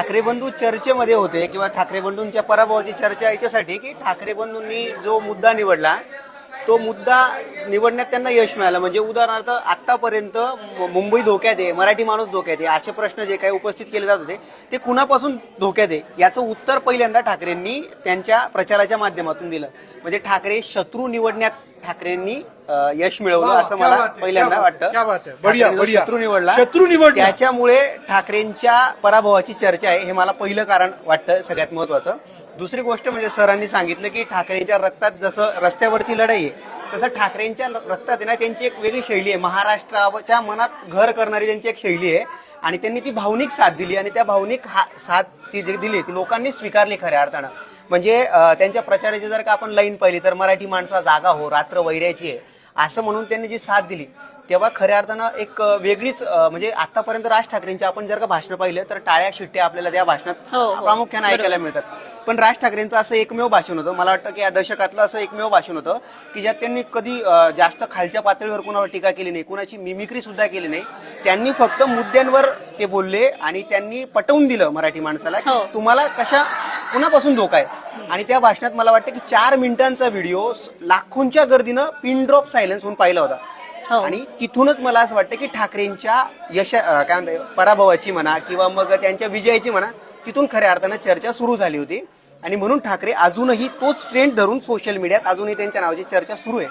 ठाकरे बंधू चर्चेमध्ये होते किंवा ठाकरे बंधूंच्या पराभवाची चर्चा याच्यासाठी की ठाकरे बंधूंनी जो मुद्दा निवडला तो मुद्दा निवडण्यात त्यांना यश मिळालं. म्हणजे उदाहरणार्थ आतापर्यंत मुंबई धोक्यात आहे, मराठी माणूस धोक्यात आहे, असे प्रश्न जे काही उपस्थित केले जात होते ते कुणापासून धोक्यात आहे याचं उत्तर पहिल्यांदा ठाकरेंनी त्यांच्या प्रचाराच्या माध्यमातून दिलं. म्हणजे ठाकरे शत्रू निवडण्यात ठाकरेंनी यश मिळवलं असं मला पहिल्यांदा वाटतं. शत्रू निवडला त्याच्यामुळे ठाकरेंच्या पराभवाची चर्चा आहे हे मला पहिलं कारण वाटतं सगळ्यात महत्वाचं. दुसरी गोष्ट म्हणजे सरांनी सांगितलं की ठाकरेंच्या रक्तात जसं रस्त्यावरची लढाई आहे तसं ठाकरेंच्या रक्तात आहे ना त्यांची एक वेगळी शैली आहे. महाराष्ट्राच्या मनात घर करणारी त्यांची एक शैली आहे आणि त्यांनी ती भावनिक साथ दिली आणि त्या भावनिक साथ ती जी दिली ती लोकांनी स्वीकारली खऱ्या अर्थानं. म्हणजे त्यांच्या प्रचाराची जर का आपण लाईन पाहिली तर मराठी माणसा जागा हो, रात्र वैऱ्याची आहे असं म्हणून त्यांनी जी साथ दिली तेव्हा खऱ्या अर्थानं एक वेगळीच म्हणजे आतापर्यंत राज ठाकरेंची आपण जर का भाषणं पाहिलं तर टाळ्या शिट्ट्या आपल्याला त्या भाषणात प्रामुख्याने ऐकायला मिळतात. पण राज ठाकरेंचं असं एकमेव भाषण होतं, मला वाटतं की या दशकातलं असं एकमेव भाषण होतं की ज्यात त्यांनी कधी जास्त खालच्या पातळीवर कुणावर टीका केली नाही, कुणाची मिमिक्री सुद्धा केली नाही. त्यांनी फक्त मुद्द्यांवर ते बोलले आणि त्यांनी पटवून दिलं मराठी माणसाला की तुम्हाला कुणापासून धोका आहे. आणि त्या भाषणात मला वाटतं की 4 मिनिटांचा व्हिडिओ लाखोंच्या गर्दीनं पिन ड्रॉप सायलेन्स होऊन पाहिला होता. आणि तिथूनच मला असं वाटतं की ठाकरेंच्या काय म्हणतात पराभवाची म्हणा किंवा मग त्यांच्या विजयाची म्हणा तिथून खऱ्या अर्थानं चर्चा सुरू झाली होती. आणि म्हणून ठाकरे अजूनही तोच ट्रेंड धरून सोशल मीडियात अजूनही त्यांच्या नावाची चर्चा सुरू आहे.